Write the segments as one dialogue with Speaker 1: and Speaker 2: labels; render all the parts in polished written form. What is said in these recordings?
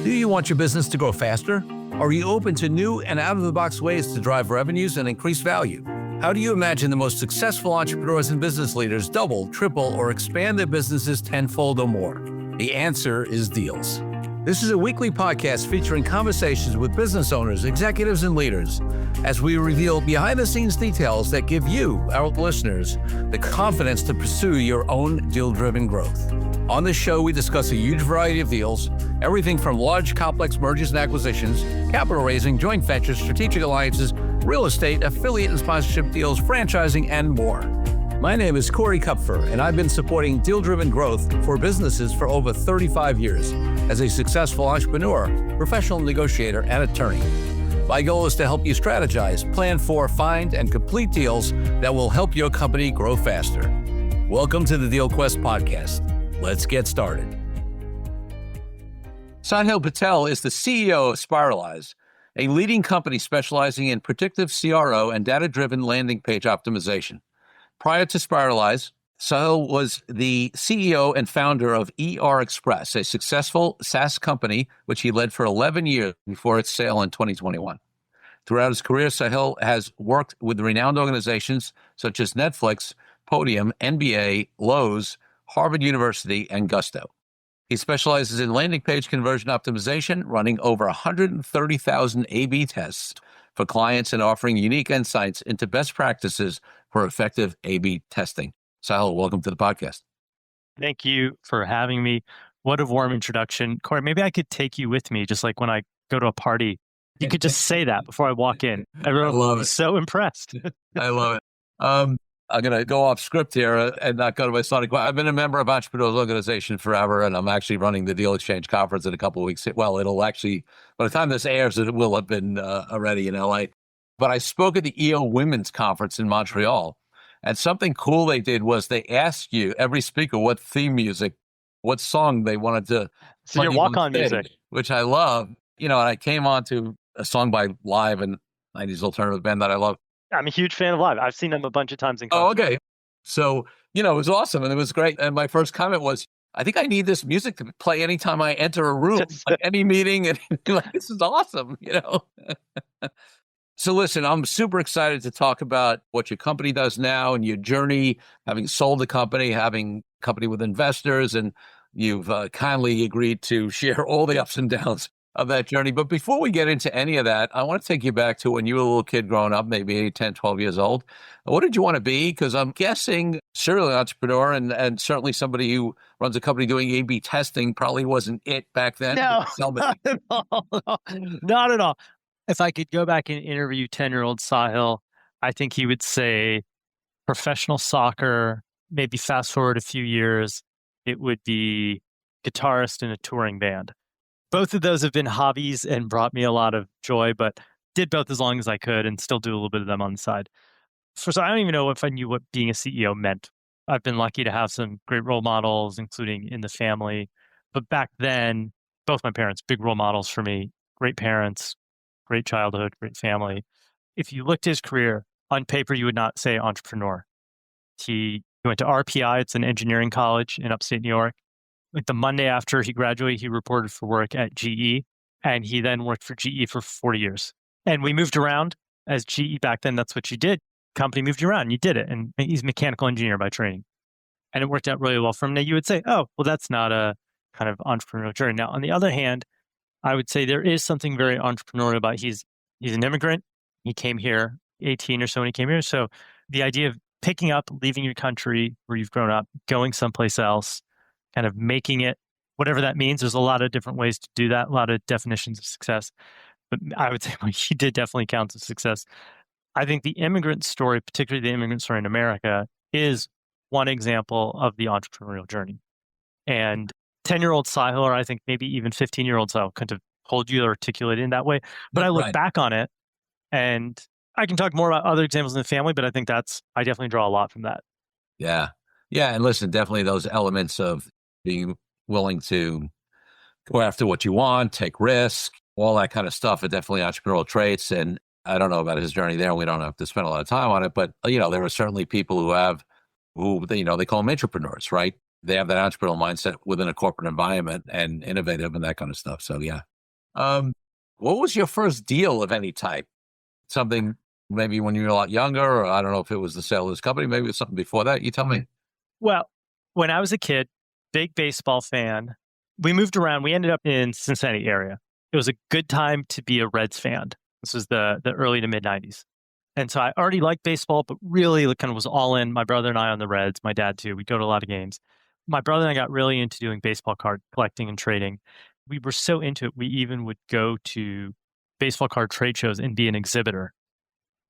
Speaker 1: Do you want your business to grow faster? Are you open to new and out-of-the-box ways to drive revenues and increase value? How do you imagine the most successful entrepreneurs and business leaders double, triple, or expand their businesses tenfold or more? The answer is Deals. This is a weekly podcast featuring conversations with business owners, executives, and leaders as we reveal behind-the-scenes details that give you, our listeners, the confidence to pursue your own deal-driven growth. On this show, we discuss a huge variety of deals, everything from large, complex mergers and acquisitions, capital raising, joint ventures, strategic alliances, real estate, affiliate and sponsorship deals, franchising, and more. My name is Corey Kupfer, and I've been supporting deal-driven growth for businesses for over 35 years as a successful entrepreneur, professional negotiator, and attorney. My goal is to help you strategize, plan for, find, and complete deals that will help your company grow faster. Welcome to the DealQuest Podcast. Let's get started. Sahil Patel is the CEO of Spiralize, a leading company specializing in predictive CRO and data-driven landing page optimization. Prior to Spiralize, Sahil was the CEO and founder of ER Express, a successful SaaS company which he led for 11 years before its sale in 2021. Throughout his career, Sahil has worked with renowned organizations such as Netflix, Podium, NBA, Lowe's, Harvard University, and Gusto. He specializes in landing page conversion optimization, running over 130,000 A/B tests for clients and offering unique insights into best practices for effective A/B testing. Sahil, welcome to the podcast.
Speaker 2: Thank you for having me. What a warm introduction. Corey, maybe I could take you with me, just like when I go to a party. You could just say that before I walk in. Everyone will be so impressed.
Speaker 1: I love it. I'm going to go off script here and not go to my Sonic. I've been a member of Entrepreneurs Organization forever, and I'm actually running the Deal Exchange Conference in a couple of weeks. Well, it'll actually, by the time this airs, it will have been already in LA. But I spoke at the EO Women's Conference in Montreal, and something cool they did was they asked you, every speaker, what theme music, what song they wanted to
Speaker 2: So your walk-on music.
Speaker 1: Which I love. You know, and I came on to a song by Live, and 90s alternative band that I love.
Speaker 2: I'm a huge fan of Live. I've seen them a bunch of times in concert.
Speaker 1: Oh, okay. So, you know, it was awesome and it was great. And my first comment was, I think I need this music to play anytime I enter a room, like any meeting. And like, this is awesome, you know? So listen, I'm super excited to talk about what your company does now and your journey, having sold the company, having a company with investors, and you've kindly agreed to share all the ups and downs of that journey. But before we get into any of that, I want to take you back to when you were a little kid growing up, maybe 8, 10, 12 years old. What did you want to be? Because I'm guessing serial entrepreneur and certainly somebody who runs a company doing A/B testing probably wasn't it back then.
Speaker 2: No, not at all. Not at all. If I could go back and interview 10-year-old Sahil, I think he would say professional soccer, maybe fast forward a few years, it would be guitarist in a touring band. Both of those have been hobbies and brought me a lot of joy, but did both as long as I could and still do a little bit of them on the side. So I don't even know if I knew what being a CEO meant. I've been lucky to have some great role models, including in the family. But back then, both my parents, big role models for me, great parents, great childhood, great family. If you looked at his career, on paper, you would not say entrepreneur. He went to RPI, it's an engineering college in upstate New York. Like the Monday after he graduated, he reported for work at GE, and he then worked for GE for 40 years. And we moved around as GE back then. That's what you did. Company moved you around. You did it. And he's a mechanical engineer by training. And it worked out really well for him. Now you would say, oh, well, that's not a kind of entrepreneurial journey. Now, on the other hand, I would say there is something very entrepreneurial about he's an immigrant. He came here 18 or so when he came here. So the idea of picking up, leaving your country where you've grown up, going someplace else, kind of making it, whatever that means. There's a lot of different ways to do that, a lot of definitions of success. But I would say he did definitely count as success. I think the immigrant story, particularly the immigrant story in America, is one example of the entrepreneurial journey. And 10-year-old Sahil, or I think maybe even 15-year-old Sahil, couldn't have told you or articulated in that way. But I look back on it, and I can talk more about other examples in the family, but I think I definitely draw a lot from that.
Speaker 1: Yeah. Yeah. And listen, definitely those elements of being willing to go after what you want, take risk, all that kind of stuff are definitely entrepreneurial traits. And I don't know about his journey there. We don't have to spend a lot of time on it, but you know, there are certainly people who they call them entrepreneurs, right? They have that entrepreneurial mindset within a corporate environment and innovative and that kind of stuff. So yeah, What was your first deal of any type? Something maybe when you were a lot younger, or I don't know if it was the sale of this company, maybe it was something before that. You tell me.
Speaker 2: Well, when I was a kid, big baseball fan, we moved around. We ended up in Cincinnati area. It was a good time to be a Reds fan. This was the early to mid 90s. And so I already liked baseball, but really kind of was all in. My brother and I on the Reds, my dad too. We'd go to a lot of games. My brother and I got really into doing baseball card collecting and trading. We were so into it, we even would go to baseball card trade shows and be an exhibitor.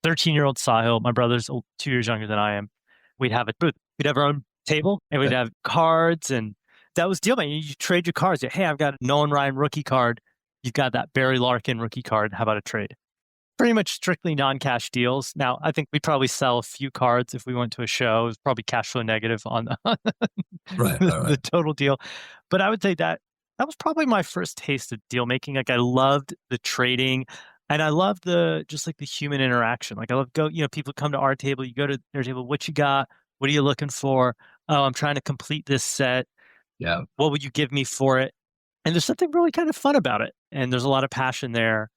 Speaker 2: 13-year-old Sahil, my brother's 2 years younger than I am. We'd have a booth. We'd have our own table and we'd have cards, and that was deal, man. You trade your cards. Hey, I've got a Nolan Ryan rookie card. You've got that Barry Larkin rookie card. How about a trade? Pretty much strictly non-cash deals. Now, I think we'd probably sell a few cards if we went to a show. It was probably cash flow negative on the total deal. But I would say that was probably my first taste of deal making. Like I loved the trading, and I loved just like the human interaction. Like I love people come to our table, you go to their table. What you got? What are you looking for? Oh, I'm trying to complete this set.
Speaker 1: Yeah.
Speaker 2: What would you give me for it? And there's something really kind of fun about it. And there's a lot of passion there.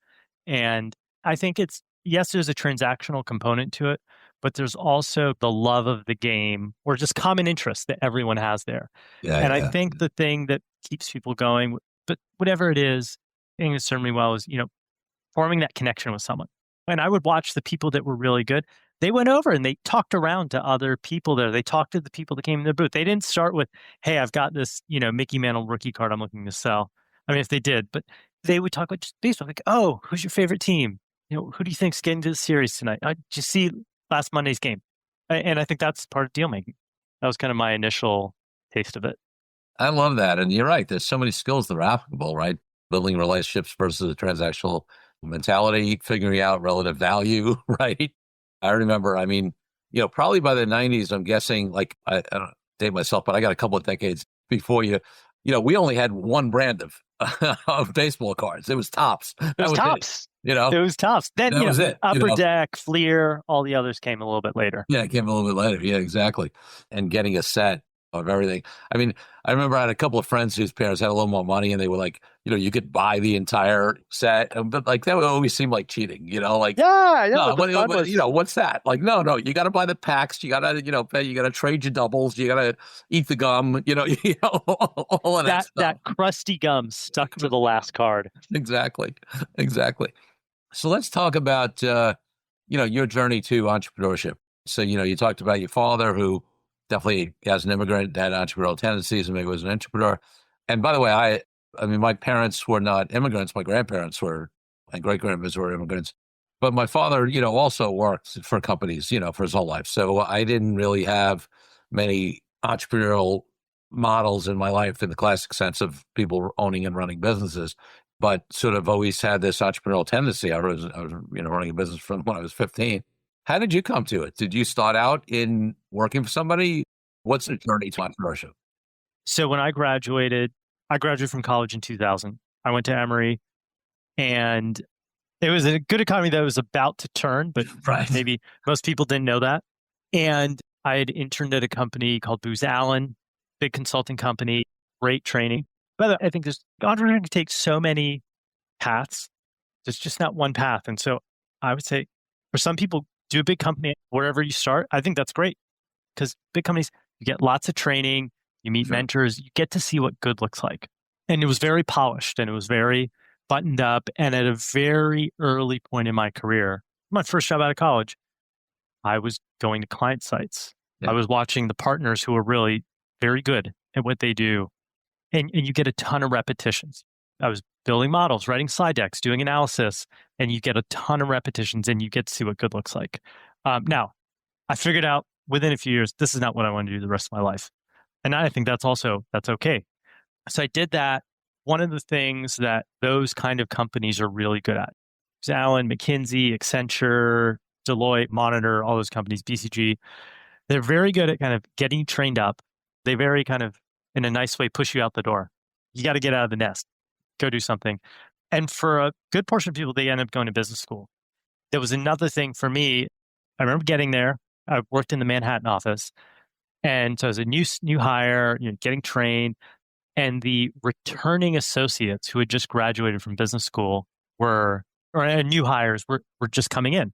Speaker 2: And I think yes, there's a transactional component to it, but there's also the love of the game or just common interest that everyone has there.
Speaker 1: Yeah,
Speaker 2: and I think the thing that keeps people going, but whatever it is, I think it served me well is, forming that connection with someone. And I would watch the people that were really good. They went over and they talked around to other people there. They talked to the people that came in the booth. They didn't start with, hey, I've got this, Mickey Mantle rookie card I'm looking to sell. I mean, if they did, but they would talk about just baseball, like, oh, who's your favorite team? Who do you think's getting to the series tonight? Did you see last Monday's game? And I think that's part of deal making. That was kind of my initial taste of it.
Speaker 1: I love that. And you're right. There's so many skills that are applicable, right? Building relationships versus a transactional mentality, figuring out relative value, right? I remember, probably by the 90s, I'm guessing, like, I don't date myself, but I got a couple of decades before you, we only had one brand of baseball cards. It was Topps.
Speaker 2: It was Topps.
Speaker 1: It
Speaker 2: was Topps. Then,
Speaker 1: that was it.
Speaker 2: Upper Deck, Fleer, all the others came a little bit later.
Speaker 1: Yeah, it came a little bit later. Yeah, exactly. And getting a set of everything. I remember I had a couple of friends whose parents had a little more money and they were like, you could buy the entire set. But like, that would always seem like cheating, like,
Speaker 2: yeah,
Speaker 1: no, what's that? Like, no, you got to buy the packs. You got to, pay, you got to trade your doubles. You got to eat the gum, all of that stuff.
Speaker 2: That crusty gum stuck to the last card.
Speaker 1: Exactly. So let's talk about, your journey to entrepreneurship. So, you talked about your father who definitely as an immigrant had entrepreneurial tendencies and maybe was an entrepreneur. And by the way, my parents were not immigrants. My grandparents were, and great-grandparents were immigrants. But my father, also worked for companies, for his whole life. So I didn't really have many entrepreneurial models in my life in the classic sense of people owning and running businesses, but sort of always had this entrepreneurial tendency. I was running a business from when I was 15. How did you come to it? Did you start out in working for somebody? What's the journey to entrepreneurship?
Speaker 2: So when I graduated from college in 2000. I went to Emory, and it was a good economy that was about to turn, but
Speaker 1: right.
Speaker 2: Maybe most people didn't know that. And I had interned at a company called Booz Allen, big consulting company, great training. But I think entrepreneurship can take so many paths. There's just not one path. And so I would say for some people, do a big company wherever you start. I think that's great because big companies, you get lots of training, you meet mentors, you get to see what good looks like. And it was very polished and it was very buttoned up. And at a very early point in my career, my first job out of college, I was going to client sites. Yeah. I was watching the partners who were really very good at what they do. And you get a ton of repetitions. I was building models, writing slide decks, doing analysis, and you get a ton of repetitions and you get to see what good looks like. Now, I figured out within a few years, this is not what I want to do the rest of my life. And I think that's okay. So I did that. One of the things that those kind of companies are really good at, Allen, McKinsey, Accenture, Deloitte, Monitor, all those companies, BCG, they're very good at kind of getting you trained up. They very kind of, in a nice way, push you out the door. You got to get out of the nest, go do something. And for a good portion of people, they end up going to business school. There was another thing for me. I remember getting there. I worked in the Manhattan office. And so as a new hire, getting trained. and the returning associates who had just graduated from business school or new hires were just coming in.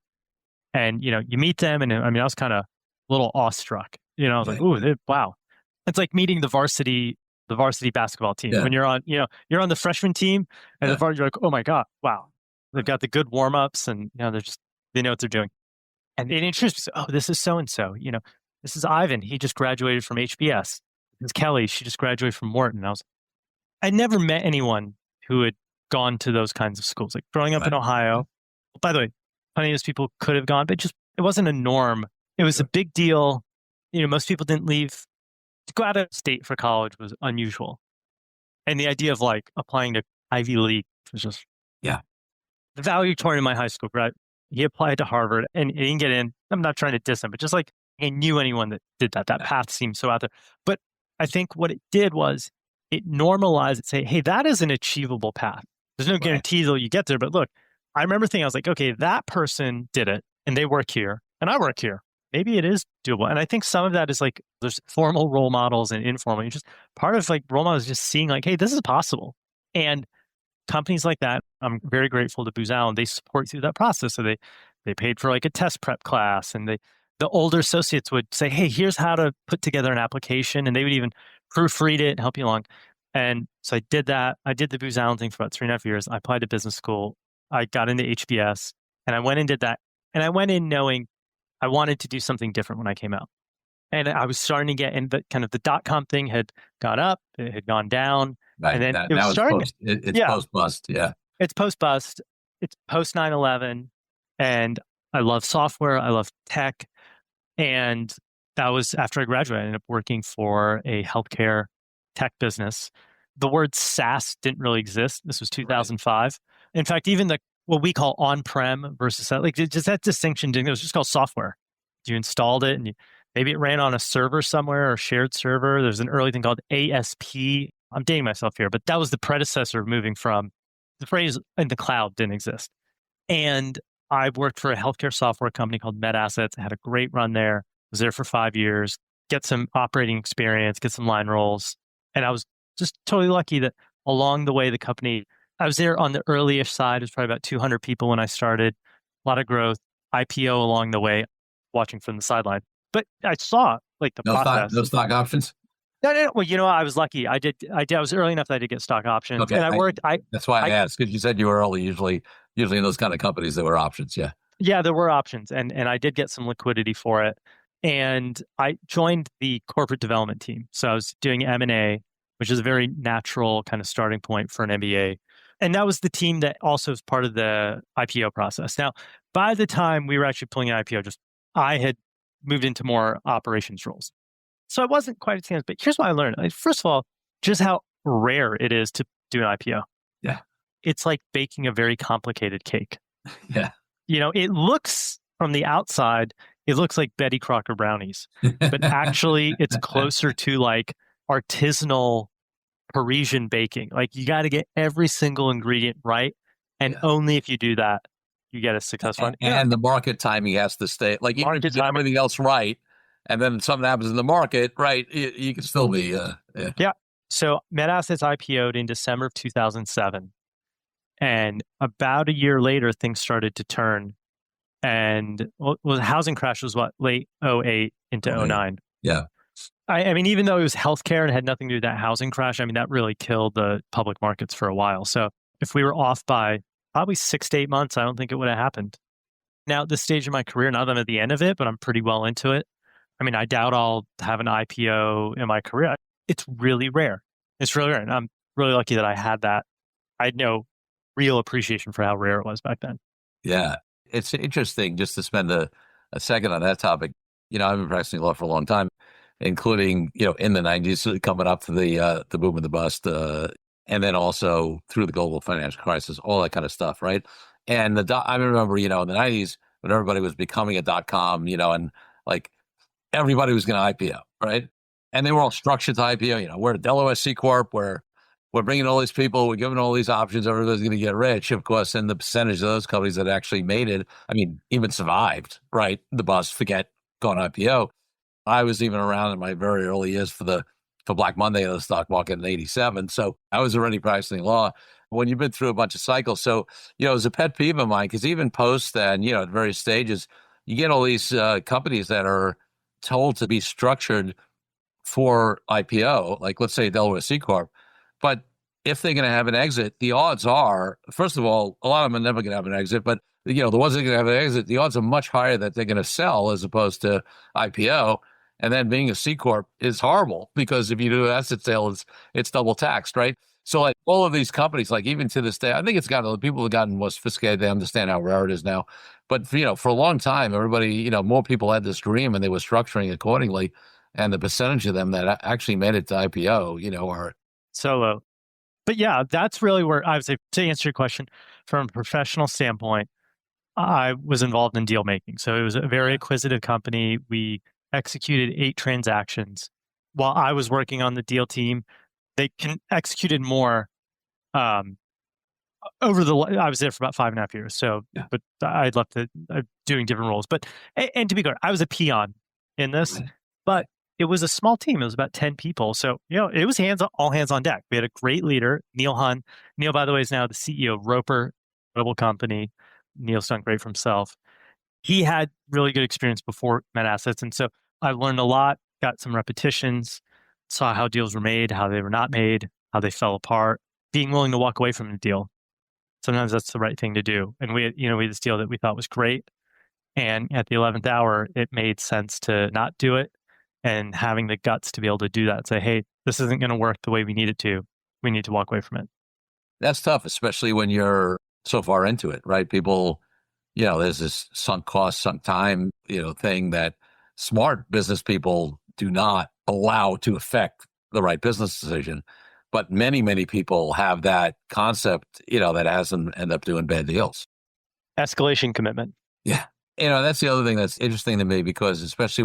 Speaker 2: And, you meet them, and I mean, I was kind of a little awestruck. I was like, ooh, wow. It's like meeting the varsity basketball team. When you're on, you're on the freshman team, and the varsity, you're like, oh my God, wow. They've got the good warm-ups, and, they know what they're doing. And they introduced me, oh, this is so-and-so, this is Ivan. He just graduated from HBS. This is Kelly. She just graduated from Morton. I never met anyone who had gone to those kinds of schools. Like growing up in Ohio, by the way, plenty of those people could have gone, but it wasn't a norm. It was a big deal. Most people didn't leave. To go out of state for college was unusual. And the idea of like applying to Ivy League was just, The valedictorian in my high school, right? He applied to Harvard and he didn't get in. I'm not trying to diss him, but just like I knew anyone that did that. That path seemed so out there. But I think what it did was it normalized it, say, hey, that is an achievable path. There's no guarantee that you get there. But look, I remember thinking, I was like, okay, that person did it and they work here and I work here. Maybe it is doable. And I think some of that is like there's formal role models and informal. Just part of like role models is just seeing like, hey, this is possible. And companies like that, I'm very grateful to Booz Allen. They support through that process. So they paid for like a test prep class, and the older associates would say, hey, here's how to put together an application. And they would even proofread it and help you along. And so I did that. I did the Booz Allen thing for about 3.5 years. I applied to business school. I got into HBS and I went and did that. And I went in knowing I wanted to do something different when I came out. And I was starting to get in the kind of the .com thing had gone up, it had gone down.
Speaker 3: Right.
Speaker 2: And then
Speaker 3: That,
Speaker 2: it was
Speaker 3: now
Speaker 2: starting.
Speaker 3: it's post-bust. Yeah.
Speaker 2: It's post-bust. It's post 9/11. And I love software. I love tech. And that was after I graduated. I ended up working for a healthcare tech business. The word SaaS didn't really exist. This was 2005. In fact, even what we call on-prem versus like just that distinction didn't. It was just called software. You installed it, and maybe it ran on a server somewhere or a shared server. There's an early thing called ASP. I'm dating myself here, but that was the predecessor of moving from the phrase in the cloud didn't exist. And I worked for a healthcare software company called MedAssets. I had a great run there. Was there for 5 years, get some operating experience, get some line roles. And I was just totally lucky that along the way, the company, I was there on the early-ish side. It was probably about 200 people when I started, a lot of growth, IPO along the way, watching from the sideline. But I saw like the process.
Speaker 3: No stock options?
Speaker 2: No. Well, I was lucky. I was early enough that I did get stock options.
Speaker 3: Okay.
Speaker 2: And I worked.
Speaker 3: That's why I asked, because you said you were early. Usually in those kind of companies, there were options. Yeah.
Speaker 2: Yeah, there were options. And I did get some liquidity for it. And I joined the corporate development team. So I was doing M&A, which is a very natural kind of starting point for an MBA. And that was the team that also was part of the IPO process. Now, by the time we were actually pulling an IPO, I had moved into more operations roles. So I wasn't quite at the end, but here's what I learned. First of all, just how rare it is to do an IPO.
Speaker 3: Yeah.
Speaker 2: It's like baking a very complicated cake.
Speaker 3: Yeah.
Speaker 2: It looks from the outside, it looks like Betty Crocker brownies, but actually it's closer to like artisanal Parisian baking. Like you got to get every single ingredient right. And only if you do that, you get a successful one.
Speaker 3: And the market timing has to stay. Like even if you do everything else right, and then something happens in the market, right, you can still be,
Speaker 2: Yeah. So MedAssets IPO'd in December of 2007. And about a year later, things started to turn. And the housing crash was late 08 into 09.
Speaker 3: Yeah.
Speaker 2: I mean, even though it was healthcare and had nothing to do with that housing crash, I mean, that really killed the public markets for a while. So if we were off by probably 6 to 8 months, I don't think it would have happened. Now, at this stage of my career, not that I'm at the end of it, but I'm pretty well into it. I mean, I doubt I'll have an IPO in my career. It's really rare. It's really rare. And I'm really lucky that I had that. I had no real appreciation for how rare it was back then.
Speaker 3: Yeah. It's interesting just to spend a second on that topic. I've been practicing law for a long time, including, in the 90s, coming up to the boom and the bust, and then also through the global financial crisis, all that kind of stuff, right? And I remember, in the 90s, when everybody was becoming a .com, and like everybody was going to IPO, right? And they were all structured to IPO. We're a Delaware C Corp, we're bringing all these people, we're giving all these options, everybody's going to get rich, of course, and the percentage of those companies that actually made it, I mean, even survived, right? The bust, forget going IPO. I was even around in my very early years for the for Black Monday in the stock market in 87. So I was already practicing law when you've been through a bunch of cycles. So, it was a pet peeve of mine because even post and, at various stages, you get all these companies that are told to be structured for IPO, like let's say Delaware C Corp. But if they're going to have an exit, the odds are, first of all, a lot of them are never going to have an exit, but the ones that are going to have an exit, the odds are much higher that they're going to sell as opposed to IPO. And then being a C Corp is horrible because if you do an asset sale, it's double taxed, right? So like all of these companies, like even to this day, I think people have gotten more sophisticated. They understand how rare it is now. But, for a long time, everybody, more people had this dream and they were structuring accordingly. And the percentage of them that actually made it to IPO, are
Speaker 2: so low. But yeah, that's really where I would say, to answer your question, from a professional standpoint, I was involved in deal making. So it was a very acquisitive company. We executed 8 transactions. While I was working on the deal team, they executed more I was there for about 5.5 years. So, but I'd left doing different roles. But, and to be clear, I was a peon in this, but it was a small team. It was about 10 people. So, it was all hands on deck. We had a great leader, Neil Hun. Neil, by the way, is now the CEO of Roper, global company. Neil's done great for himself. He had really good experience before Met Assets. And so I learned a lot, got some repetitions, saw how deals were made, how they were not made, how they fell apart, being willing to walk away from the deal. Sometimes that's the right thing to do. And we had this deal that we thought was great. And at the 11th hour, it made sense to not do it. And having the guts to be able to do that, say, hey, this isn't going to work the way we need it to. We need to walk away from it.
Speaker 3: That's tough, especially when you're so far into it, right? People, there's this sunk cost, sunk time, thing that smart business people do not allow to affect the right business decision. But many, many people have that concept, that has them end up doing bad deals.
Speaker 2: Escalation commitment.
Speaker 3: Yeah. That's the other thing that's interesting to me because especially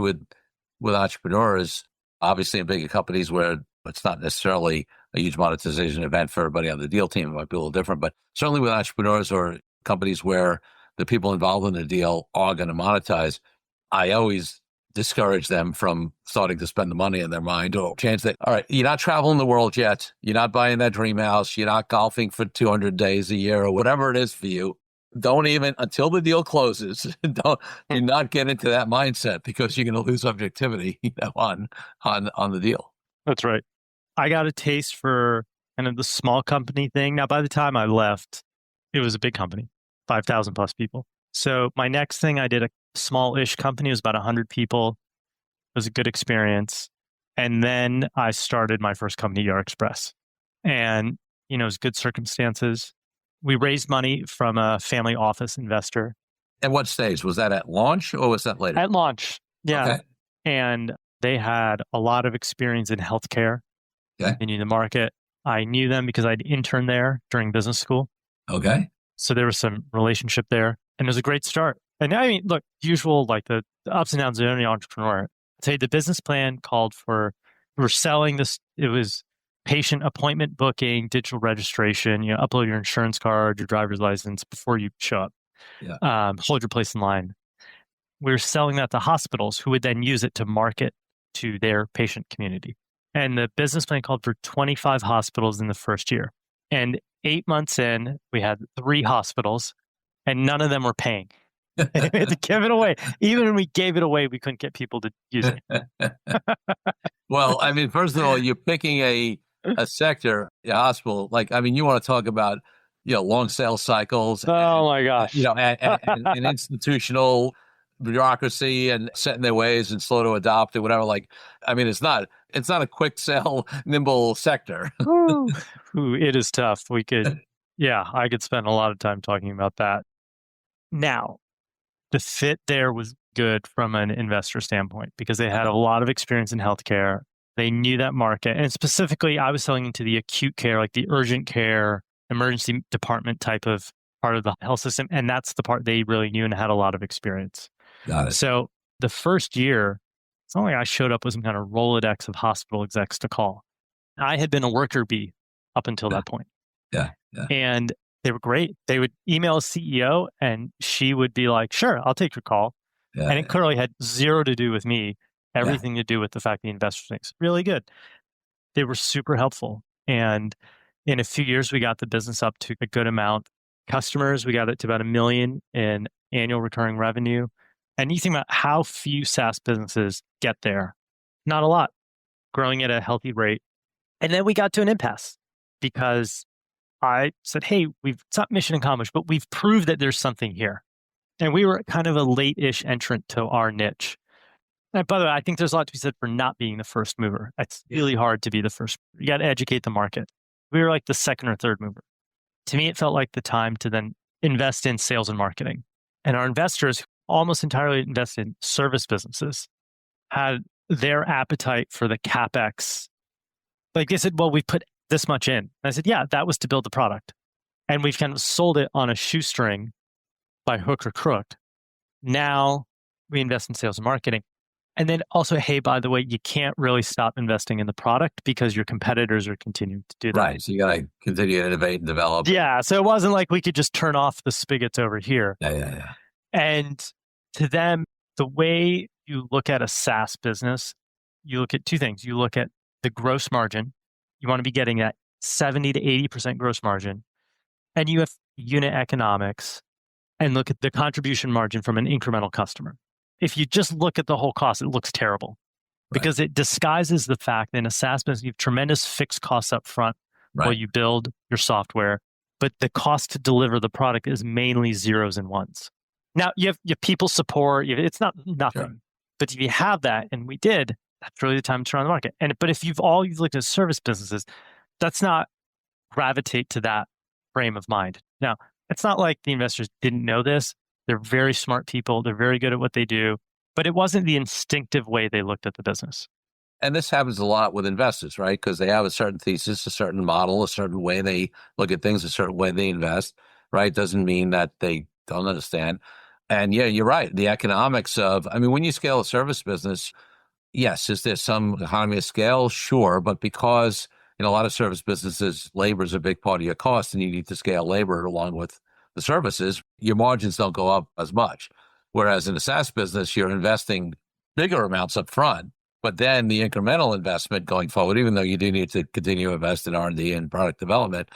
Speaker 3: with entrepreneurs, obviously in bigger companies where it's not necessarily a huge monetization event for everybody on the deal team, it might be a little different, but certainly with entrepreneurs or companies where the people involved in the deal are going to monetize, I always discourage them from starting to spend the money in their mind or change that. All right, you're not traveling the world yet. You're not buying that dream house. You're not golfing for 200 days a year or whatever it is for you. Don't even, until the deal closes, do not get into that mindset because you're going to lose objectivity on the deal.
Speaker 2: That's right. I got a taste for kind of the small company thing. Now, by the time I left, it was a big company, 5,000 plus people. So my next thing, I did a small-ish company. It was about 100 people. It was a good experience. And then I started my first company, Yard Express. And, it was good circumstances. We raised money from a family office investor.
Speaker 3: At what stage? Was that at launch or was that later?
Speaker 2: At launch, yeah.
Speaker 3: Okay.
Speaker 2: And they had a lot of experience in healthcare.
Speaker 3: Okay.
Speaker 2: They knew the market. I knew them because I'd interned there during business school.
Speaker 3: Okay.
Speaker 2: So there was some relationship there. And it was a great start. And I mean, look, usual, like the ups and downs of any entrepreneur. I'd say the business plan called for, we were selling this, it was patient appointment booking, digital registration, upload your insurance card, your driver's license before you show up.
Speaker 3: Yeah.
Speaker 2: Hold your place in line. We were selling that to hospitals who would then use it to market to their patient community. And the business plan called for 25 hospitals in the first year. And 8 months in, we had 3 hospitals and none of them were paying. We had to give it away. Even when we gave it away, we couldn't get people to use it.
Speaker 3: Well, I mean, first of all, you're picking a sector, a hospital. Like, I mean, you want to talk about, long sales cycles.
Speaker 2: Oh my gosh.
Speaker 3: And institutional bureaucracy and set in their ways and slow to adopt or whatever. Like, I mean, it's not a quick sell, nimble sector.
Speaker 2: Ooh, it is tough. I could spend a lot of time talking about that. Now, the fit there was good from an investor standpoint because they had a lot of experience in healthcare. They knew that market. And specifically, I was selling into the acute care, like the urgent care, emergency department type of part of the health system. And that's the part they really knew and had a lot of experience.
Speaker 3: Got it.
Speaker 2: So the first year, it's not like I showed up with some kind of Rolodex of hospital execs to call. I had been a worker bee up until that point.
Speaker 3: Yeah.
Speaker 2: And they were great. They would email a CEO and she would be like, sure, I'll take your call.
Speaker 3: Yeah.
Speaker 2: And it clearly had zero to do with me, everything to do with the fact the investor thinks really good. they were super helpful. And in a few years, we got the business up to a good amount. Customers, we got it to about $1 million in annual recurring revenue. And you think about how few SaaS businesses get there. Not a lot, growing at a healthy rate. And then we got to an impasse because I said, hey, it's not mission accomplished, but we've proved that there's something here. And we were kind of a late-ish entrant to our niche. And by the way, I think there's a lot to be said for not being the first mover. It's really hard to be the first. You got to educate the market. We were like the second or third mover. To me, it felt like the time to then invest in sales and marketing. And our investors, almost entirely invested in service businesses, had their appetite for the CapEx. Like they said, well, we put this much in. And I said, yeah, that was to build the product. And we've kind of sold it on a shoestring by hook or crook. Now we invest in sales and marketing. And then also, hey, by the way, you can't really stop investing in the product because your competitors are continuing to do that.
Speaker 3: Right. So you got to continue to innovate and develop.
Speaker 2: Yeah. So it wasn't like we could just turn off the spigots over here.
Speaker 3: Yeah.
Speaker 2: And to them, the way you look at a SaaS business, you look at two things. You look at the gross margin. You want to be getting that 70 to 80% gross margin. And you have unit economics and look at the contribution margin from an incremental customer. If you just look at the whole cost, it looks terrible because it disguises the fact that in a SaaS business, you have tremendous fixed costs up front while you build your software, but the cost to deliver the product is mainly zeros and ones. Now, you have your people support, it's not nothing,
Speaker 3: Sure.
Speaker 2: But if you have that, and we did, that's really the time to turn on the market. But if you've looked at service businesses, that's not gravitate to that frame of mind. Now, it's not like the investors didn't know this. They're very smart people. They're very good at what they do, but it wasn't the instinctive way they looked at the business.
Speaker 3: And this happens a lot with investors, right? Because they have a certain thesis, a certain model, a certain way they look at things, a certain way they invest, right? Doesn't mean that they don't understand. And yeah, you're right. The economics when you scale a service business, yes, is there some economy of scale? Sure. But because in a lot of service businesses, labor is a big part of your cost and you need to scale labor along with the services, your margins don't go up as much. Whereas in a SaaS business, you're investing bigger amounts up front, but then the incremental investment going forward, even though you do need to continue to invest in R&D and product development,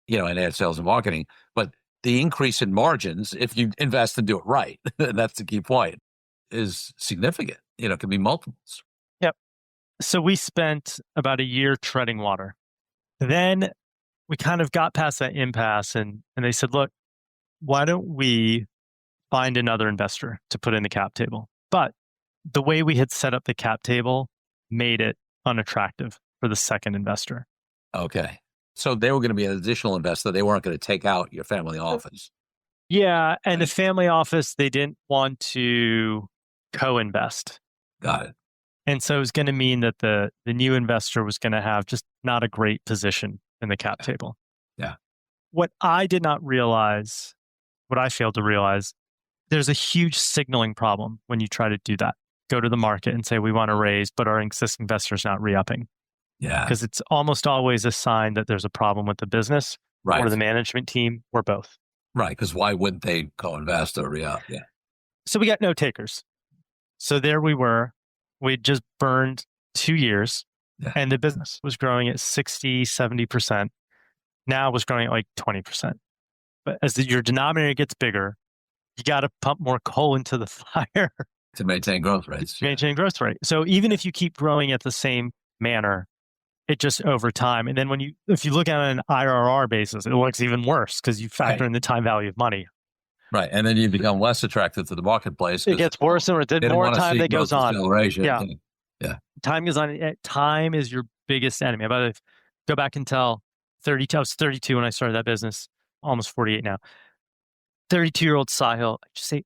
Speaker 3: and add sales and marketing, but the increase in margins, if you invest and do it right, that's the key point, is significant. It can be multiples.
Speaker 2: Yep. So we spent about a year treading water. Then we kind of got past that impasse and they said, look, why don't we find another investor to put in the cap table? But the way we had set up the cap table made it unattractive for the second investor.
Speaker 3: Okay. So they were going to be an additional investor. They weren't going to take out your family office.
Speaker 2: Yeah. And the family office, they didn't want to co-invest.
Speaker 3: Got it.
Speaker 2: And so it was going to mean that the new investor was going to have just not a great position in the cap table.
Speaker 3: Yeah.
Speaker 2: What I did not realize, what I failed to realize, there's a huge signaling problem when you try to do that. Go to the market and say, we want to raise, but our existing investor's not re-upping.
Speaker 3: Yeah.
Speaker 2: Because it's almost always a sign that there's a problem with the business or the management team or both.
Speaker 3: Right. Because why wouldn't they co-invest or re-up? Yeah.
Speaker 2: So we got no takers. So there we were. We'd just burned 2 years and the business was growing at 60, 70%. Now it was growing at like 20%. But as your denominator gets bigger, you got to pump more coal into the fire.
Speaker 3: To maintain growth rates.
Speaker 2: Maintain growth rate. So even if you keep growing at the same manner, it just over time. And then if you look at an IRR basis, it looks even worse because you factor in the time value of money.
Speaker 3: Right. And then you become less attractive to the marketplace.
Speaker 2: It gets worse and the more time that goes on.
Speaker 3: Yeah.
Speaker 2: Time goes on. Time is your biggest enemy. About to go back and tell 32. I was 32 when I started that business, almost 48 now. 32-year-old Sahil, I just say,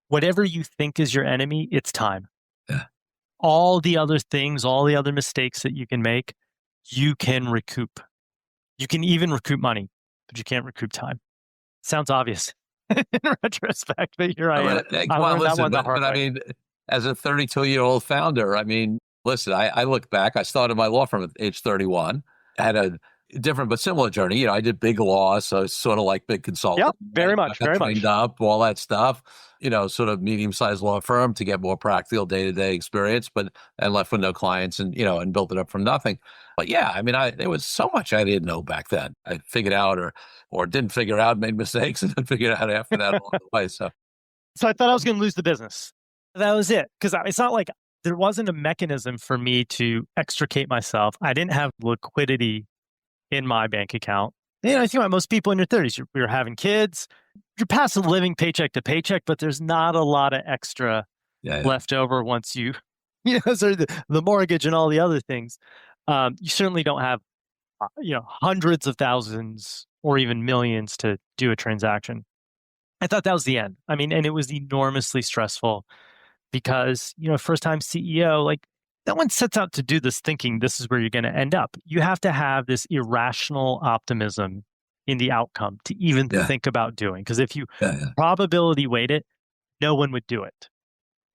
Speaker 2: whatever you think is your enemy, it's time.
Speaker 3: Yeah.
Speaker 2: All the other things, all the other mistakes that you can make, you can recoup. You can even recoup money, but you can't recoup time. Sounds obvious in retrospect, but here I am.
Speaker 3: But I mean, as a 32-year-old founder, listen, I look back, I started my law firm at age 31, had a different but similar journey. I did big law, so it's sort of like big consulting.
Speaker 2: Yeah, very much,
Speaker 3: I got trained up, all that stuff. Sort of medium-sized law firm to get more practical day-to-day experience, but I left with no clients and built it up from nothing. But yeah, I mean, there was so much I didn't know back then. I figured out or didn't figure out, made mistakes, and then figured out after that along the way. So
Speaker 2: I thought I was going to lose the business. That was it. Because it's not like there wasn't a mechanism for me to extricate myself. I didn't have liquidity in my bank account. I think about most people in your 30s, you're having kids, you're passive living paycheck to paycheck, but there's not a lot of extra left over once you, sort of the mortgage and all the other things. You certainly don't have, hundreds of thousands or even millions to do a transaction. I thought that was the end. I mean, and it was enormously stressful because, first time CEO, like no one sets out to do this thinking this is where you're going to end up. You have to have this irrational optimism in the outcome to even think about doing. Because if you probability weight it, no one would do it.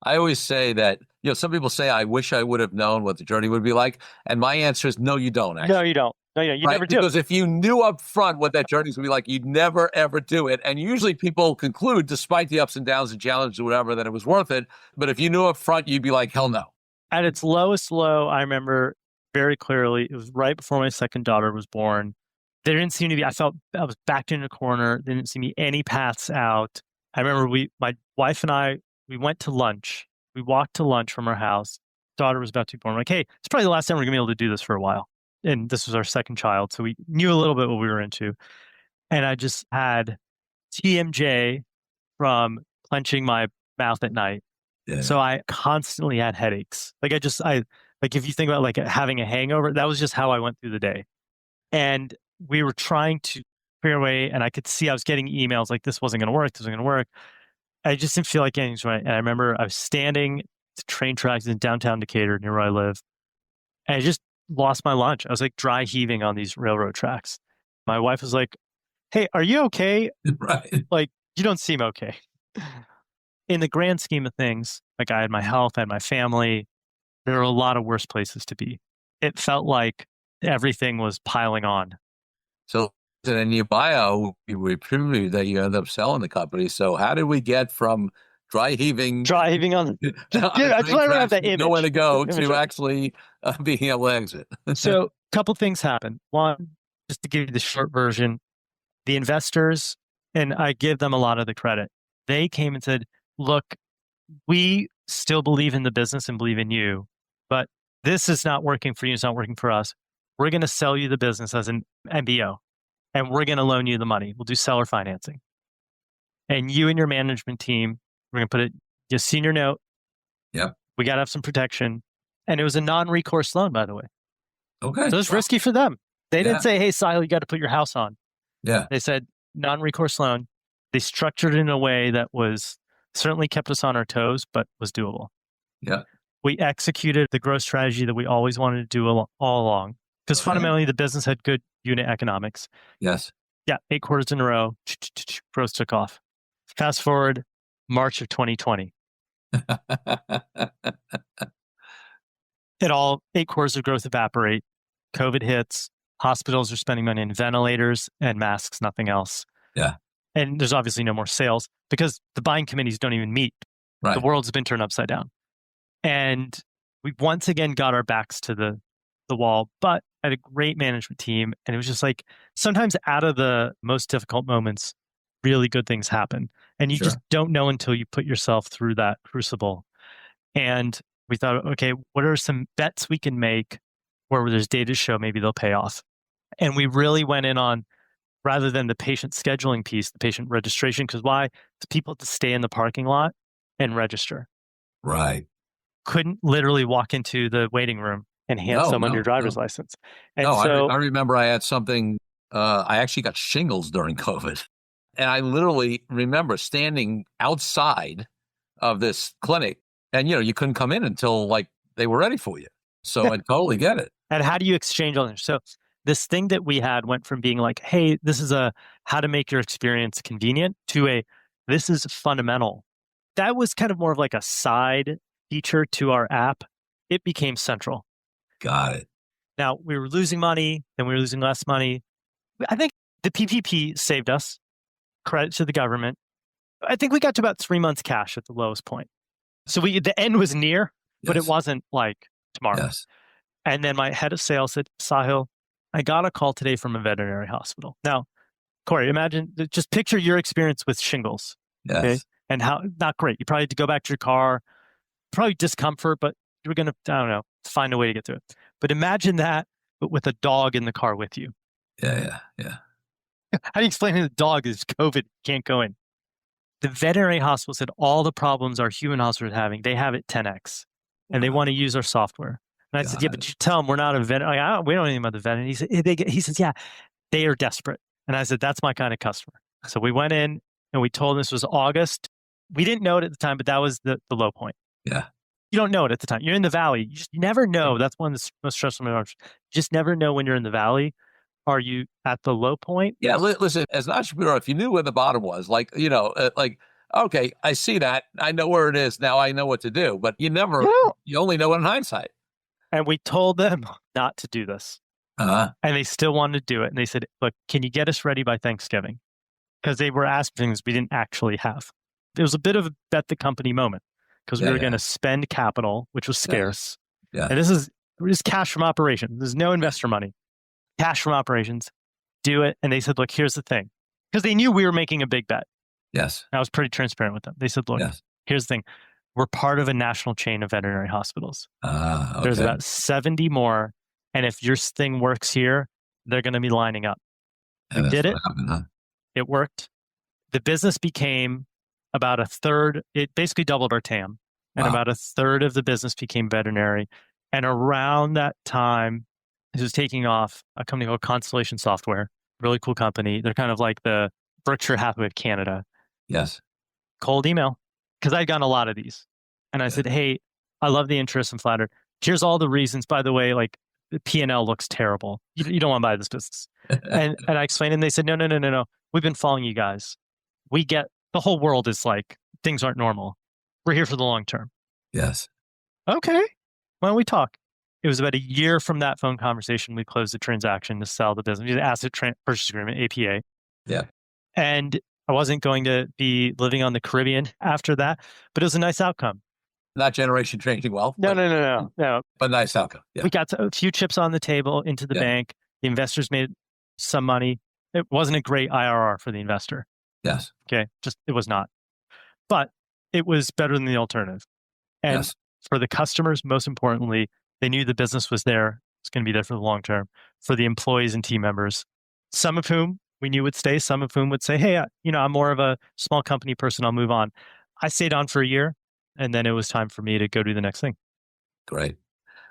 Speaker 3: I always say that, some people say, I wish I would have known what the journey would be like. And my answer is, no, you don't. Actually.
Speaker 2: No, you don't. No, you never do.
Speaker 3: Because if you knew up front what that journey is going to be like, you'd never, ever do it. And usually people conclude, despite the ups and downs and challenges or whatever, that it was worth it. But if you knew up front, you'd be like, hell no.
Speaker 2: At its lowest low, I remember very clearly, it was right before my second daughter was born. There didn't seem to be, I felt I was backed in a corner. There didn't seem to be any paths out. I remember my wife and I, we went to lunch. We walked to lunch from our house. Daughter was about to be born. I'm like, hey, it's probably the last time we're going to be able to do this for a while. And this was our second child. So we knew a little bit what we were into. And I just had TMJ from clenching my mouth at night. Yeah. So I constantly had headaches. Like if you think about like having a hangover, that was just how I went through the day. And we were trying to clear away, and I could see I was getting emails like this wasn't going to work. This wasn't going to work. I just didn't feel like anything's right. And I remember I was standing to train tracks in downtown Decatur near where I live. And I just lost my lunch. I was like dry heaving on these railroad tracks. My wife was like, hey, are you okay?
Speaker 3: Right.
Speaker 2: Like, you don't seem okay. In the grand scheme of things, like I had my health, I had my family. There are a lot of worse places to be. It felt like everything was piling on.
Speaker 3: So in your bio, we previewed that you ended up selling the company. So how did we get from dry heaving on
Speaker 2: I just want to have that image.
Speaker 3: Nowhere to go to actually being able to exit?
Speaker 2: So a couple things happened. One, just to give you the short version, the investors, and I give them a lot of the credit, they came and said, look, we still believe in the business and believe in you, but this is not working for you. It's not working for us. We're going to sell you the business as an MBO, and we're going to loan you the money. We'll do seller financing. And you and your management team, we're going to put it, just senior note.
Speaker 3: Yep.
Speaker 2: We got to have some protection. And it was a non-recourse loan, by the way.
Speaker 3: Okay.
Speaker 2: So it was risky for them. They didn't say, hey, Sahil, you got to put your house on.
Speaker 3: Yeah.
Speaker 2: They said non-recourse loan. They structured it in a way that was certainly kept us on our toes, but was doable.
Speaker 3: Yeah.
Speaker 2: We executed the growth strategy that we always wanted to do all along. Because fundamentally, the business had good unit economics.
Speaker 3: Yes.
Speaker 2: Yeah. 8 quarters in a row, growth took off. Fast forward, March of 2020. It all 8 quarters of growth evaporate. COVID hits. Hospitals are spending money on ventilators and masks, nothing else.
Speaker 3: Yeah.
Speaker 2: And there's obviously no more sales because the buying committees don't even meet.
Speaker 3: Right.
Speaker 2: The world's been turned upside down. And we once again got our backs to the wall, but had a great management team. And it was just like, sometimes out of the most difficult moments, really good things happen. And you just don't know until you put yourself through that crucible. And we thought, okay, what are some bets we can make where there's data to show maybe they'll pay off? And we really went in on, rather than the patient scheduling piece, the patient registration, because why? The people had to stay in the parking lot and register.
Speaker 3: Right.
Speaker 2: Couldn't literally walk into the waiting room and hand someone your driver's license. And
Speaker 3: I remember I had something, I actually got shingles during COVID. And I literally remember standing outside of this clinic and, you couldn't come in until like they were ready for you. So I totally get it.
Speaker 2: And how do you exchange all this? So this thing that we had went from being like, hey, this is a how to make your experience convenient to a this is fundamental. That was kind of more of like a side feature to our app. It became central.
Speaker 3: Got it.
Speaker 2: Now, we were losing money, then we were losing less money. I think the PPP saved us, credit to the government. I think we got to about 3 months cash at the lowest point. So the end was near, but it wasn't like tomorrow.
Speaker 3: Yes.
Speaker 2: And then my head of sales said, Sahil, I got a call today from a veterinary hospital. Now, Corey, just picture your experience with shingles.
Speaker 3: Yes.
Speaker 2: Okay? And how not great. You probably had to go back to your car, probably discomfort, but you were going to, I don't know, find a way to get through it. But imagine that, but with a dog in the car with you.
Speaker 3: Yeah.
Speaker 2: How do you explain to the dog is COVID, can't go in? The veterinary hospital said all the problems our human hospitals are having, they have it 10x, and they want to use our software. And I said, yeah, but you tell them we're not a vet. We don't know anything about the vet. And he says, yeah, they are desperate. And I said, that's my kind of customer. So we went in and we told them this was August. We didn't know it at the time, but that was the low point.
Speaker 3: Yeah.
Speaker 2: You don't know it at the time. You're in the valley. You just never know. That's one of the most stressful moments. You just never know when you're in the valley. Are you at the low point?
Speaker 3: Yeah. Listen, as an entrepreneur, if you knew where the bottom was, okay, I see that. I know where it is. Now I know what to do. But you only know it in hindsight.
Speaker 2: And we told them not to do this.
Speaker 3: Uh-huh.
Speaker 2: And they still wanted to do it. And they said, look, can you get us ready by Thanksgiving? Because they were asking things we didn't actually have. It was a bit of a bet the company moment because we were going to spend capital, which was scarce.
Speaker 3: Yeah.
Speaker 2: And this is cash from operations. There's no investor money. Cash from operations. Do it. And they said, look, here's the thing. Because they knew we were making a big bet.
Speaker 3: Yes.
Speaker 2: I was pretty transparent with them. They said, look, here's the thing. We're part of a national chain of veterinary hospitals.
Speaker 3: Okay.
Speaker 2: There's about 70 more. And if your thing works here, they're going to be lining up. We did it.
Speaker 3: Happened, huh?
Speaker 2: It worked. The business became about a third. It basically doubled our TAM. And about a third of the business became veterinary. And around that time, it was taking off a company called Constellation Software. Really cool company. They're kind of like the Berkshire Hathaway of Canada.
Speaker 3: Yes.
Speaker 2: Cold email. Because I'd gotten a lot of these. And I said, hey, I love the interest and flattered. Here's all the reasons, by the way, like the P&L looks terrible. You don't want to buy this business. and I explained, and they said, no. We've been following you guys. We get, the whole world is like, things aren't normal. We're here for the long term.
Speaker 3: Yes.
Speaker 2: Okay. Why don't we talk? It was about a year from that phone conversation, we closed the transaction to sell the business, the asset purchase agreement, APA.
Speaker 3: Yeah.
Speaker 2: And I wasn't going to be living on the Caribbean after that, but it was a nice outcome.
Speaker 3: Not generation changing wealth.
Speaker 2: No.
Speaker 3: But nice outcome. Yeah.
Speaker 2: We got a few chips on the table into the bank. The investors made some money. It wasn't a great IRR for the investor.
Speaker 3: Yes.
Speaker 2: Okay. It was not. But it was better than the alternative. And for the customers, most importantly, they knew the business was there. It's going to be there for the long term. For the employees and team members, some of whom we knew would stay, some of whom would say, hey, I'm more of a small company person. I'll move on. I stayed on for a year, and then it was time for me to go do the next thing.
Speaker 3: Great.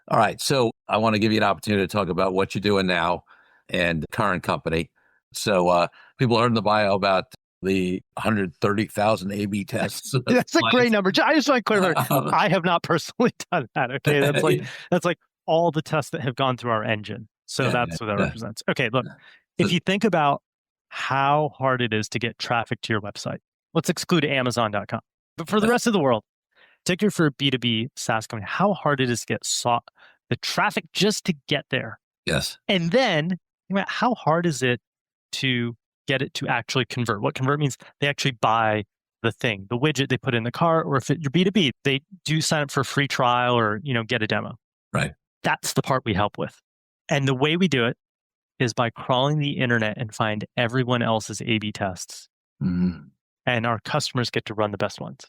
Speaker 3: All right. So I want to give you an opportunity to talk about what you're doing now and current company. So people heard in the bio about the 130,000 A/B tests.
Speaker 2: That's a great number. I just want to clarify. I have not personally done that. Okay, that's like all the tests that have gone through our engine. So that's what that represents. Okay, look, if you think about how hard it is to get traffic to your website, let's exclude Amazon.com. But for the rest of the world, particularly for a B2B SaaS company, how hard it is to get the traffic just to get there.
Speaker 3: Yes.
Speaker 2: And then how hard is it to get it to actually convert? What convert means they actually buy the thing, the widget they put in the cart, or if you're B2B, they do sign up for a free trial or, get a demo.
Speaker 3: Right.
Speaker 2: That's the part we help with. And the way we do it is by crawling the internet and find everyone else's A/B tests.
Speaker 3: Mm-hmm.
Speaker 2: And our customers get to run the best ones.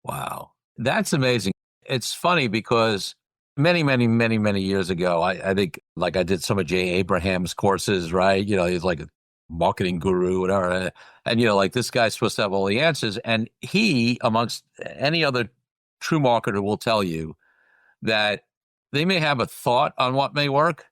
Speaker 3: Wow. That's amazing. It's funny because many, many, many, many years ago, I think like I did some of Jay Abraham's courses, right? He's like a marketing guru, whatever. And, like this guy's supposed to have all the answers. And he, amongst any other true marketer, will tell you that they may have a thought on what may work,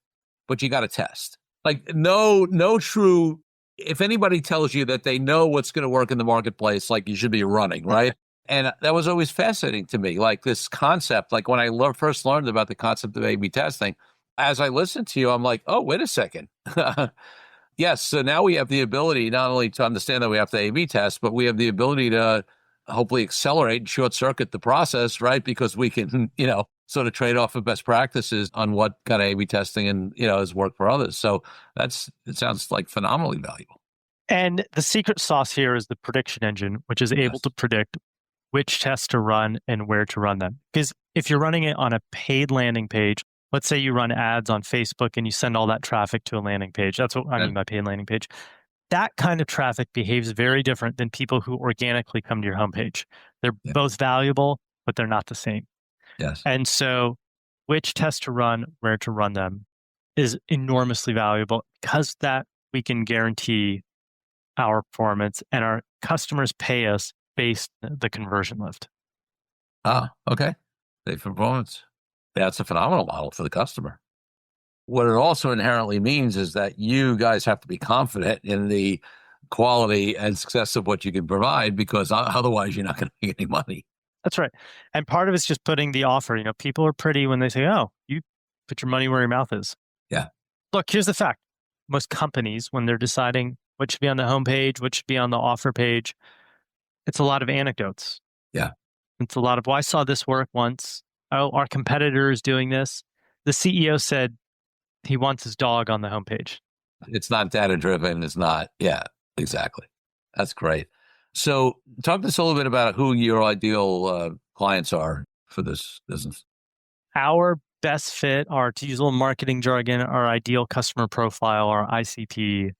Speaker 3: but you got to test. Like no true, if anybody tells you that they know what's going to work in the marketplace, like you should be running, right? And that was always fascinating to me, like this concept, like when I first learned about the concept of A/B testing, as I listened to you, I'm like, oh, wait a second. Yes, so now we have the ability not only to understand that we have to A/B test, but we have the ability to hopefully accelerate and short circuit the process, right? Because we can, sort of trade off of best practices on what kind of A/B testing and, has worked for others. So it sounds like phenomenally valuable.
Speaker 2: And the secret sauce here is the prediction engine, which is able to predict which tests to run and where to run them. Because if you're running it on a paid landing page, let's say you run ads on Facebook and you send all that traffic to a landing page. That's what I mean by paid landing page. That kind of traffic behaves very different than people who organically come to your homepage. They're both valuable, but they're not the same.
Speaker 3: Yes.
Speaker 2: And so which tests to run, where to run them is enormously valuable because that we can guarantee our performance and our customers pay us based on the conversion lift.
Speaker 3: Okay. Pay for performance. That's a phenomenal model for the customer. What it also inherently means is that you guys have to be confident in the quality and success of what you can provide, because otherwise you're not going to make any money.
Speaker 2: That's right. And part of it's just putting the offer. People are pretty when they say, oh, you put your money where your mouth is.
Speaker 3: Yeah.
Speaker 2: Look, here's the fact. Most companies, when they're deciding what should be on the homepage, what should be on the offer page, it's a lot of anecdotes.
Speaker 3: Yeah.
Speaker 2: It's a lot of, well, I saw this work once. Oh, our competitor is doing this. The CEO said he wants his dog on the homepage.
Speaker 3: It's not data driven. It's not. Yeah, exactly. That's great. So talk to us a little bit about who your ideal clients are for this business.
Speaker 2: Our best fit, or to use a little marketing jargon, our ideal customer profile, our ICP,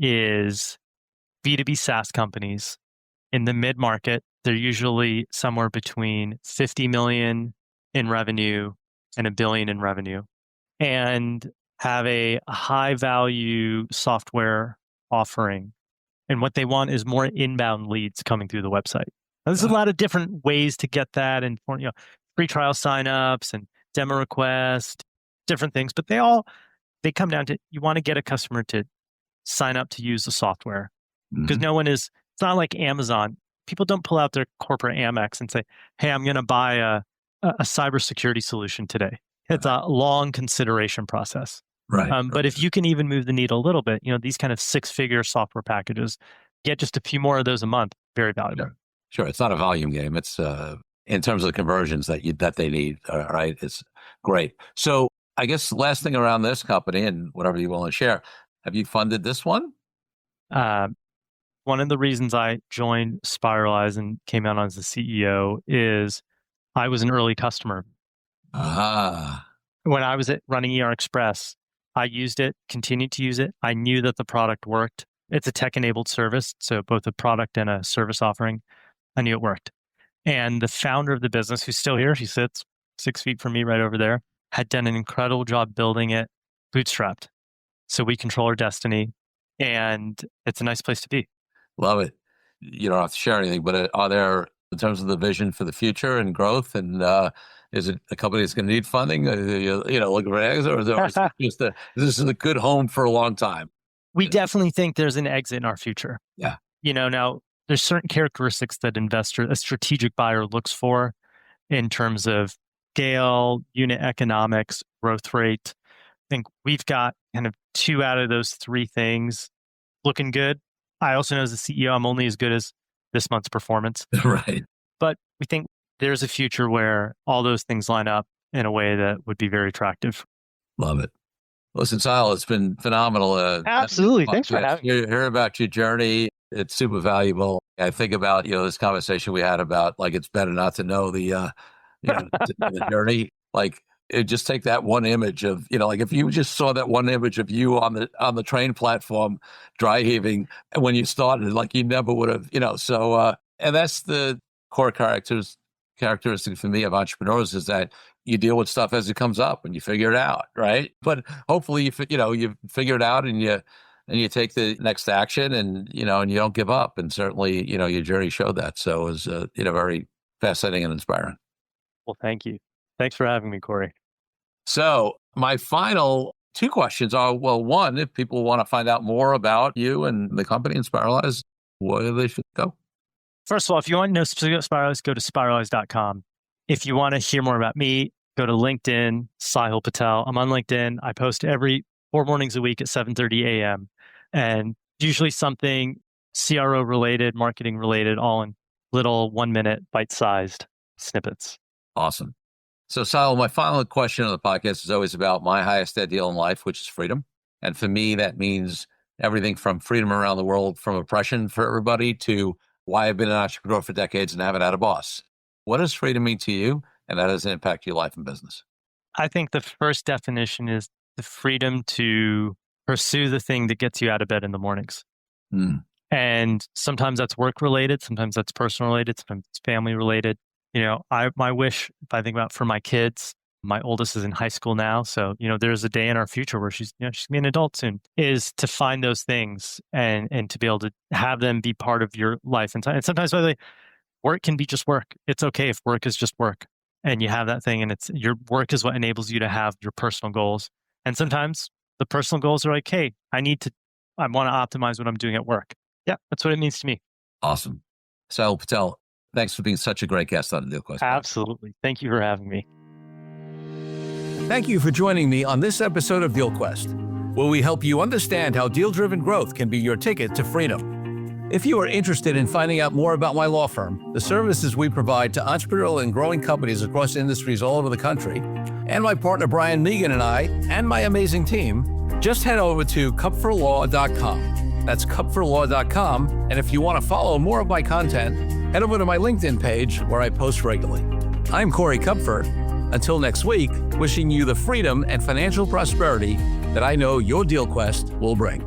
Speaker 2: is B2B SaaS companies in the mid-market. They're usually somewhere between 50 million in revenue and $1 billion in revenue, and have a high value software offering. And what they want is more inbound leads coming through the website. Now, there's a lot of different ways to get that, and free trial signups and demo requests, different things, but they come down to, you want to get a customer to sign up to use the software, because it's not like Amazon. People don't pull out their corporate Amex and say, hey, I'm going to buy a cybersecurity solution today. It's a long consideration process.
Speaker 3: Right.
Speaker 2: But if you can even move the needle a little bit, these kind of 6-figure software packages, get just a few more of those a month, very valuable.
Speaker 3: Sure. It's not a volume game. It's in terms of the conversions that they need. Right. It's great. So I guess last thing around this company, and whatever you want to share, have you funded this one?
Speaker 2: One of the reasons I joined Spiralize and came out as the CEO is I was an early customer. When I was running ER Express, I used it, continued to use it. I knew that the product worked. It's a tech-enabled service, so both a product and a service offering. I knew it worked. And the founder of the business, who's still here, she sits 6 feet from me right over there, had done an incredible job building it bootstrapped. So we control our destiny, and it's a nice place to be.
Speaker 3: Love it. You don't have to share anything, but are there, in terms of the vision for the future and growth, and is it a company that's going to need funding? Looking for exit, or is this is a good home for a long time?
Speaker 2: We definitely think there's an exit in our future.
Speaker 3: Yeah.
Speaker 2: Now there's certain characteristics that a strategic buyer looks for in terms of scale, unit economics, growth rate. I think we've got kind of 2 out of those 3 things looking good. I also know as a CEO, I'm only as good as this month's performance.
Speaker 3: Right.
Speaker 2: But we think there's a future where all those things line up in a way that would be very attractive.
Speaker 3: Love it. Listen, Sahil, it's been phenomenal.
Speaker 2: Absolutely. Thanks for having me.
Speaker 3: Hear about your journey. It's super valuable. I think about, this conversation we had about, like, it's better not to know the journey. Like, just take that one image of, like, if you just saw that one image of you on the train platform, dry heaving, and when you started, like, you never would have, so, and that's the core characteristic for me of entrepreneurs, is that you deal with stuff as it comes up and you figure it out, right? But hopefully you figure it out and you take the next action, and you don't give up. And certainly, your journey showed that. So it was very fascinating and inspiring.
Speaker 2: Well, thank you. Thanks for having me, Corey.
Speaker 3: So my final 2 questions are, well, one, if people want to find out more about you and the company and Spiralize, where they should go?
Speaker 2: First of all, if you want to know specifically about Spiralize, go to spiralize.com. If you want to hear more about me, go to LinkedIn, Sahil Patel. I'm on LinkedIn. I post every 4 mornings a week at 7:30 a.m. and usually something CRO related, marketing related, all in little 1-minute bite-sized snippets.
Speaker 3: Awesome. So, Sahil, my final question on the podcast is always about my highest ideal in life, which is freedom. And for me, that means everything from freedom around the world, from oppression for everybody, to why I've been an entrepreneur for decades and haven't had a boss. What does freedom mean to you, and how does it impact your life and business?
Speaker 2: I think the first definition is the freedom to pursue the thing that gets you out of bed in the mornings. And sometimes that's work related, sometimes that's personal related, sometimes it's family related. My wish, if I think about for my kids, my oldest is in high school now. So, there's a day in our future where she's gonna be an adult soon, is to find those things and to be able to have them be part of your life. And sometimes, by the way, work can be just work. It's okay if work is just work and you have that thing, and it's your work is what enables you to have your personal goals. And sometimes the personal goals are like, hey, I want to optimize what I'm doing at work. Yeah, that's what it means to me.
Speaker 3: Awesome. Sahil Patel, thanks for being such a great guest on the DealQuest.
Speaker 2: Absolutely. Thank you for having me.
Speaker 1: Thank you for joining me on this episode of DealQuest, where we help you understand how deal-driven growth can be your ticket to freedom. If you are interested in finding out more about my law firm, the services we provide to entrepreneurial and growing companies across industries all over the country, and my partner Brian Megan and I, and my amazing team, just head over to kupferlaw.com. That's kupferlaw.com. And if you want to follow more of my content, head over to my LinkedIn page where I post regularly. I'm Corey Kupfer. Until next week, wishing you the freedom and financial prosperity that I know your DealQuest will bring.